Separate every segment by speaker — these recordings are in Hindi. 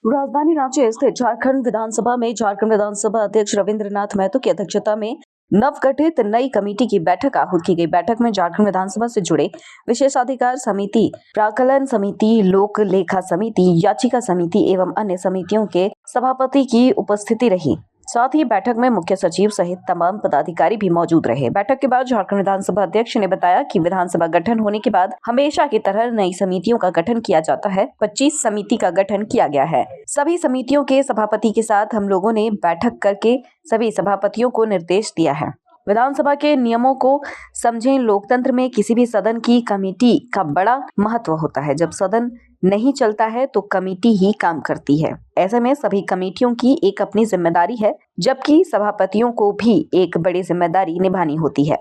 Speaker 1: राजधानी रांची स्थित झारखंड विधानसभा में झारखंड विधानसभा अध्यक्ष रविंद्रनाथ महतो की अध्यक्षता में नवगठित नई कमेटी की बैठक आहूत की गई। बैठक में झारखंड विधानसभा से जुड़े विशेषाधिकार समिति, प्राक्कलन समिति, लोक लेखा समिति, याचिका समिति एवं अन्य समितियों के सभापति की उपस्थिति रही। साथ ही बैठक में मुख्य सचिव सहित तमाम पदाधिकारी भी मौजूद रहे। बैठक के बाद झारखंड विधानसभा अध्यक्ष ने बताया कि विधानसभा गठन होने के बाद हमेशा की तरह नई समितियों का गठन किया जाता है। 25 समिति का गठन किया गया है। सभी समितियों के सभापति के साथ हम लोगों ने बैठक करके सभी सभापतियों को निर्देश दिया है। विधानसभा के नियमों को समझें। लोकतंत्र में किसी भी सदन की कमेटी का बड़ा महत्व होता है। जब सदन नहीं चलता है तो कमेटी ही काम करती है। ऐसे में सभी कमेटियों की एक अपनी जिम्मेदारी है, जबकि सभापतियों को भी एक बड़ी जिम्मेदारी निभानी होती है।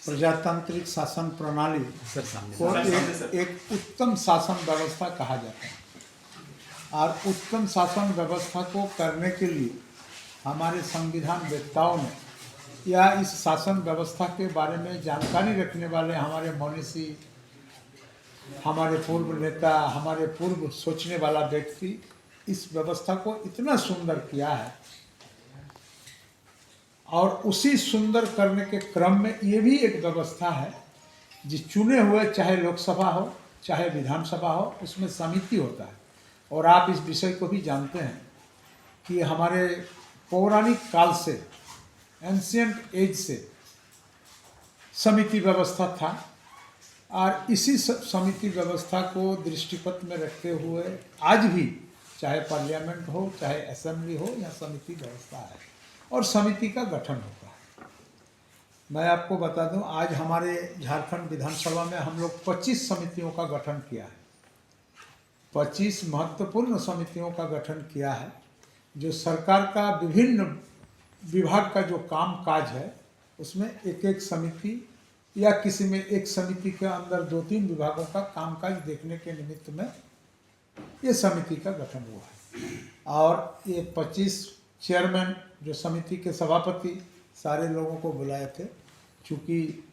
Speaker 2: प्रजातांत्रिक शासन प्रणाली को एक उत्तम शासन व्यवस्था कहा जाता है और उत्तम शासन व्यवस्था को करने के लिए हमारे संविधान वेत्ताओं ने या इस शासन व्यवस्था के बारे में जानकारी रखने वाले हमारे मनीषी, हमारे पूर्व नेता, हमारे पूर्व सोचने वाला व्यक्ति इस व्यवस्था को इतना सुंदर किया है। और उसी सुंदर करने के क्रम में ये भी एक व्यवस्था है जिस चुने हुए, चाहे लोकसभा हो चाहे विधानसभा हो, उसमें समिति होता है। और आप इस विषय को भी जानते हैं कि हमारे पौराणिक काल से, एंशिएंट एज से समिति व्यवस्था था और इसी समिति व्यवस्था को दृष्टिपथ में रखते हुए आज भी चाहे पार्लियामेंट हो चाहे असेंबली हो, या समिति व्यवस्था है और समिति का गठन होता है। मैं आपको बता दूं, आज हमारे झारखंड विधानसभा में हम लोग 25 समितियों का गठन किया है। 25 महत्वपूर्ण समितियों का गठन किया है जो सरकार का विभिन्न विभाग का जो काम काज है उसमें एक एक समिति या किसी में एक समिति के अंदर 2-3 विभागों का कामकाज देखने के निमित्त में ये समिति का गठन हुआ है। और ये 25 चेयरमैन जो समिति के सभापति सारे लोगों को बुलाए थे। चूँकि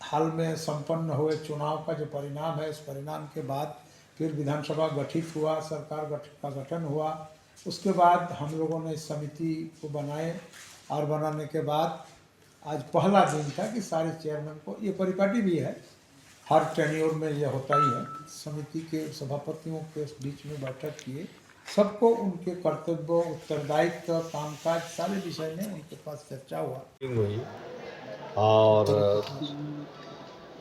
Speaker 2: हाल में संपन्न हुए चुनाव का जो परिणाम है, इस परिणाम के बाद फिर विधानसभा गठित हुआ, सरकार का गठन हुआ। उसके बाद हम लोगों ने इस समिति को बनाए और बनाने के बाद आज पहला दिन था कि सारे चेयरमैन को, ये परिपाटी भी है, हर टेन्योर में ये होता ही है, समिति के सभापतियों के बीच में बैठक किए, सबको उनके कर्तव्य, उत्तरदायित्व, कामकाज सारे विषय में उनके पास चर्चा हुआ।
Speaker 3: और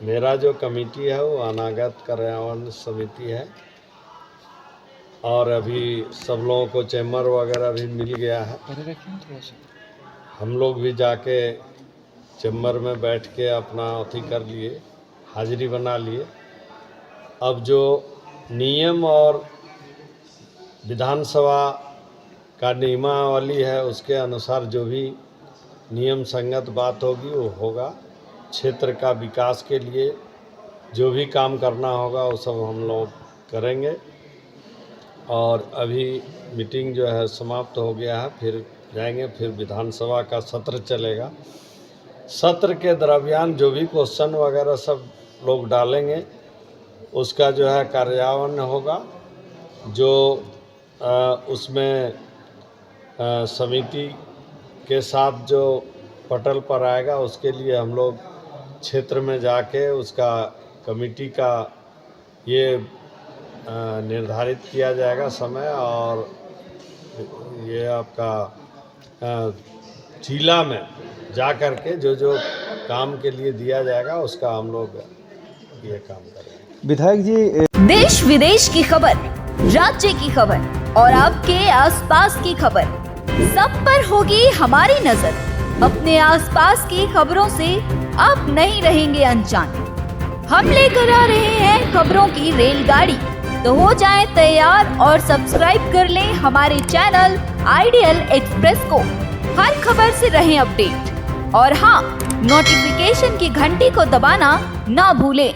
Speaker 3: मेरा जो कमेटी है वो अनागत कार्यान्वयन समिति है और अभी सब लोगों को चैम्बर वगैरह भी मिल गया है। हम लोग भी जाके चैम्बर में बैठ के अपना अथी कर लिए, हाजिरी बना लिए। अब जो नियम और विधानसभा का नियमावली है उसके अनुसार जो भी नियम संगत बात होगी वो होगा। क्षेत्र का विकास के लिए जो भी काम करना होगा वो सब हम लोग करेंगे। और अभी मीटिंग जो है समाप्त हो गया है, फिर जाएंगे, फिर विधानसभा का सत्र चलेगा। सत्र के दरमियान जो भी क्वेश्चन वगैरह सब लोग डालेंगे उसका जो है कार्यान्वयन होगा। जो उसमें समिति के साथ जो पटल पर आएगा उसके लिए हम लोग क्षेत्र में जाके उसका कमेटी का ये निर्धारित किया जाएगा समय। और ये आपका जिला में जा कर के जो जो काम के लिए दिया जाएगा उसका हम लोग ये काम करेंगे।
Speaker 4: विधायक जी,
Speaker 5: देश विदेश की खबर, राज्य की खबर और आपके आसपास की खबर, सब पर होगी हमारी नजर। अपने आसपास की खबरों से आप नहीं रहेंगे अनजान। हम लेकर आ रहे हैं खबरों की रेलगाड़ी, तो हो जाएं तैयार और सब्सक्राइब कर लें हमारे चैनल आइडियल एक्सप्रेस को। हर खबर से रहें अपडेट और हाँ, नोटिफिकेशन की घंटी को दबाना ना भूलें।